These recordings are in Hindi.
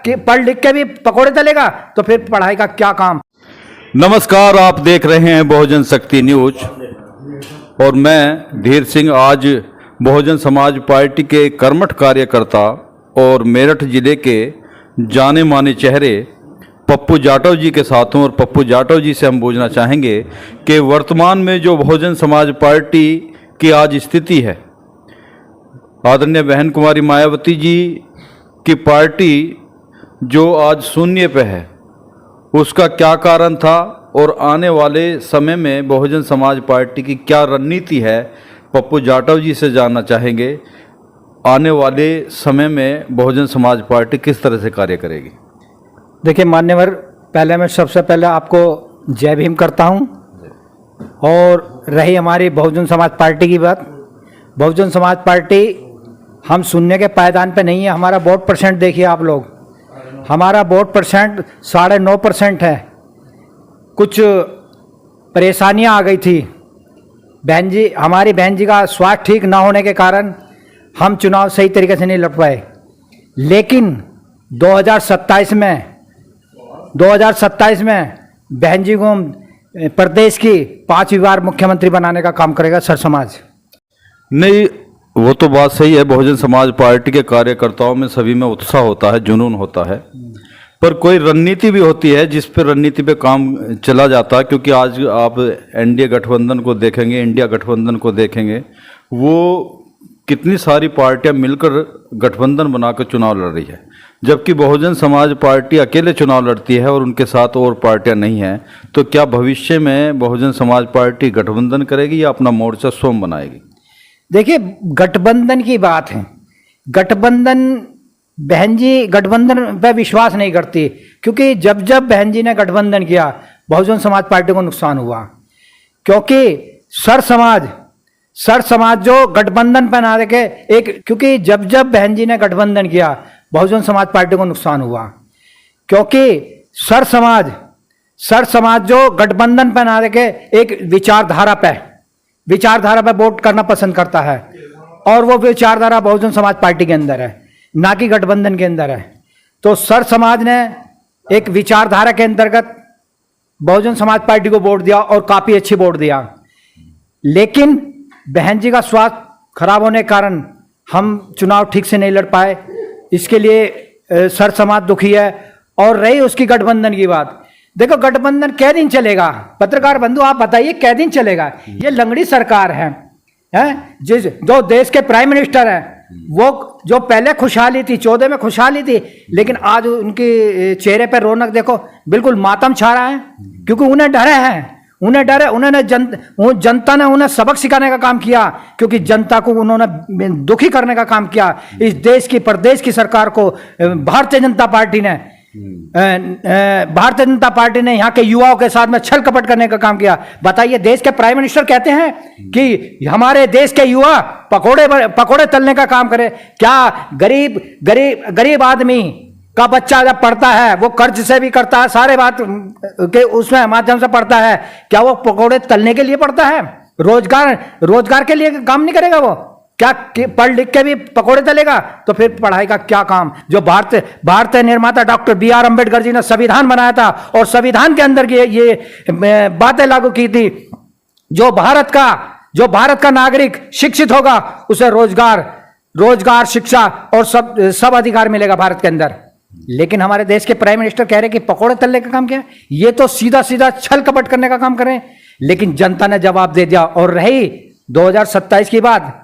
पढ़ लिख के भी पकोड़े तलेगा तो फिर पढ़ाई का क्या काम। नमस्कार, आप देख रहे हैं बहुजन शक्ति न्यूज और मैं धीर सिंह आज बहुजन समाज पार्टी के कर्मठ कार्यकर्ता और मेरठ जिले के जाने माने चेहरे पप्पू जाटव जी के साथ हूं और पप्पू जाटव जी से हम पूछना चाहेंगे कि वर्तमान में जो बहुजन समाज पार्टी की आज स्थिति है, आदरणीय बहन कुमारी मायावती जी की पार्टी जो आज शून्य पे है, उसका क्या कारण था और आने वाले समय में बहुजन समाज पार्टी की क्या रणनीति है, पप्पू जाटव जी से जानना चाहेंगे। आने वाले समय में बहुजन समाज पार्टी किस तरह से कार्य करेगी। देखिए मान्यवर, पहले मैं सबसे पहले आपको जय भीम करता हूं। और रही हमारी बहुजन समाज पार्टी की बात, बहुजन समाज पार्टी हम सुनने के पायदान पे नहीं है। हमारा वोट परसेंट देखिए आप लोग, हमारा वोट परसेंट 9.5% है। कुछ परेशानियां आ गई थी, हमारी बहन जी का स्वास्थ्य ठीक ना होने के कारण हम चुनाव सही तरीके से नहीं लड़ पाए। लेकिन 2027 में बहन जी को प्रदेश की 5वीं बार मुख्यमंत्री बनाने का काम करेगा सर समाज। नहीं, वो तो बात सही है। बहुजन समाज पार्टी के कार्यकर्ताओं में सभी में उत्साह होता है, जुनून होता है, पर कोई रणनीति भी होती है जिस पर रणनीति पे काम चला जाता है। क्योंकि आज आप एनडीए गठबंधन को देखेंगे, इंडिया गठबंधन को देखेंगे, वो कितनी सारी पार्टियां मिलकर गठबंधन बनाकर चुनाव लड़ रही है, जबकि बहुजन समाज पार्टी अकेले चुनाव लड़ती है और उनके साथ और पार्टियां नहीं हैं। तो क्या भविष्य में बहुजन समाज पार्टी गठबंधन करेगी या अपना मोर्चा स्वयं बनाएगी? देखिए, गठबंधन की बात है, गठबंधन बहन जी गठबंधन पे विश्वास नहीं करती, क्योंकि जब जब बहन जी ने गठबंधन किया बहुजन समाज पार्टी को नुकसान हुआ। क्योंकि सर समाज जो गठबंधन पे ना देखे क्योंकि जब जब बहन जी ने गठबंधन किया बहुजन समाज पार्टी को नुकसान हुआ। क्योंकि सर समाज जो गठबंधन पे ना देखे एक विचारधारा पे वोट करना पसंद करता है, और वो विचारधारा बहुजन समाज पार्टी के अंदर है, ना कि गठबंधन के अंदर है। तो सर समाज ने एक विचारधारा के अंतर्गत बहुजन समाज पार्टी को वोट दिया और काफी अच्छी वोट दिया। लेकिन बहन जी का स्वास्थ्य खराब होने के कारण हम चुनाव ठीक से नहीं लड़ पाए, इसके लिए सर समाज दुखी है। और रही उसकी गठबंधन की बात, देखो गठबंधन कै दिन चलेगा, पत्रकार बंधु आप बताइए कै दिन चलेगा। ये लंगड़ी सरकार है जो देश के प्राइम मिनिस्टर हैं, वो जो पहले खुशहाली थी, 14 में खुशहाली थी, लेकिन आज उनके चेहरे पर रौनक देखो, बिल्कुल मातम छा रहा है। क्योंकि उन्हें उन्होंने जनता ने उन्हें सबक सिखाने का काम किया, क्योंकि जनता को उन्होंने दुखी करने का काम किया। इस देश की प्रदेश की सरकार को भारतीय जनता पार्टी ने यहाँ के युवाओं के साथ में छल कपट करने का काम किया। बताइए, देश के प्राइम मिनिस्टर कहते हैं कि हमारे देश के युवा पकोड़े तलने का काम करे। क्या गरीब आदमी का बच्चा जब पढ़ता है, वो कर्ज से भी करता है, सारे बात के उसमें माध्यम से पढ़ता है, क्या वो पकोड़े तलने के लिए पढ़ता है? रोजगार के लिए काम नहीं करेगा वो? क्या पढ़ लिख के भी पकोड़े तलेगा तो फिर पढ़ाई का क्या काम। जो भारतीय निर्माता डॉक्टर BR अम्बेडकर जी ने संविधान बनाया था और संविधान के अंदर ये बातें लागू की थी, जो भारत का नागरिक शिक्षित होगा उसे रोजगार शिक्षा और सब अधिकार मिलेगा भारत के अंदर। लेकिन हमारे देश के प्राइम मिनिस्टर कह रहे कि पकोड़े तलने का काम क्या है, ये तो सीधा छल कपट करने का काम करें। लेकिन जनता ने जवाब दे दिया। और रही 2027 की बात,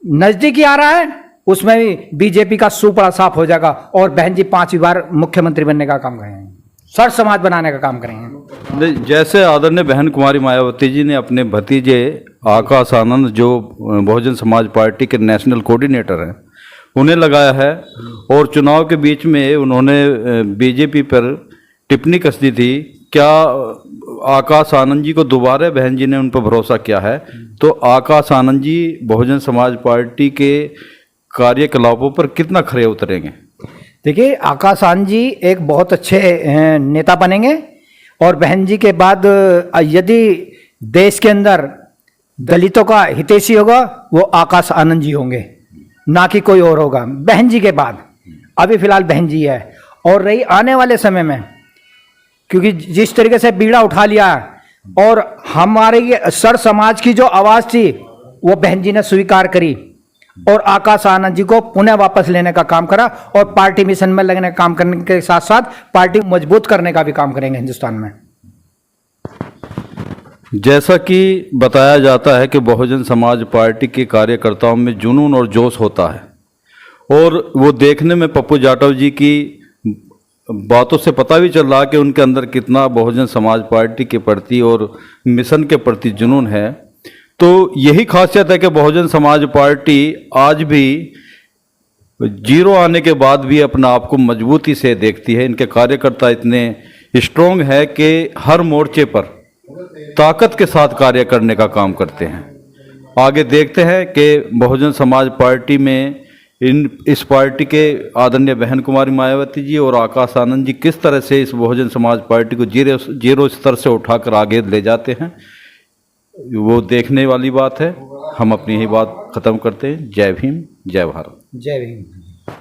नजदीकी आ रहा है, उसमें भी बीजेपी का सूपड़ा साफ हो जाएगा और बहन जी 5वीं बार मुख्यमंत्री बनने का काम करेंगे, सर समाज बनाने का काम करेंगे। जैसे आदरणीय बहन कुमारी मायावती जी ने अपने भतीजे आकाश आनंद, जो बहुजन समाज पार्टी के नेशनल कोऑर्डिनेटर हैं, उन्हें लगाया है, और चुनाव के बीच में उन्होंने बीजेपी पर टिप्पणी कस दी थी। क्या आकाश आनंद जी को दोबारा बहन जी ने उन पर भरोसा किया है? तो आकाश आनंद जी बहुजन समाज पार्टी के कार्यकलापों पर कितना खरे उतरेंगे? देखिए, आकाश आनंद जी एक बहुत अच्छे नेता बनेंगे, और बहन जी के बाद यदि देश के अंदर दलितों का हितैषी होगा वो आकाश आनंद जी होंगे, ना कि कोई और होगा। बहन जी के बाद अभी फिलहाल बहन जी है। और रही आने वाले समय में, क्योंकि जिस तरीके से बीड़ा उठा लिया और हमारे ये सर समाज की जो आवाज थी वो बहन जी ने स्वीकार करी और आकाश आनंद जी को पुनः वापस लेने का काम करा और पार्टी मिशन में लगने का काम करने के साथ साथ पार्टी मजबूत करने का भी काम करेंगे हिंदुस्तान में। जैसा कि बताया जाता है कि बहुजन समाज पार्टी के कार्यकर्ताओं में जुनून और जोश होता है और वो देखने में पप्पू जाटव जी की बातों से पता भी चल रहा कि उनके अंदर कितना बहुजन समाज पार्टी के प्रति और मिशन के प्रति जुनून है। तो यही खासियत है कि बहुजन समाज पार्टी आज भी जीरो आने के बाद भी अपना आप को मजबूती से देखती है। इनके कार्यकर्ता इतने स्ट्रोंग है कि हर मोर्चे पर ताकत के साथ कार्य करने का काम करते हैं। आगे देखते हैं कि बहुजन समाज पार्टी में इस पार्टी के आदरणीय बहन कुमारी मायावती जी और आकाश आनंद जी किस तरह से इस बहुजन समाज पार्टी को जीरो स्तर से उठाकर आगे ले जाते हैं, वो देखने वाली बात है। हम अपनी ही बात खत्म करते हैं। जय भीम, जय भारत। जय भीम।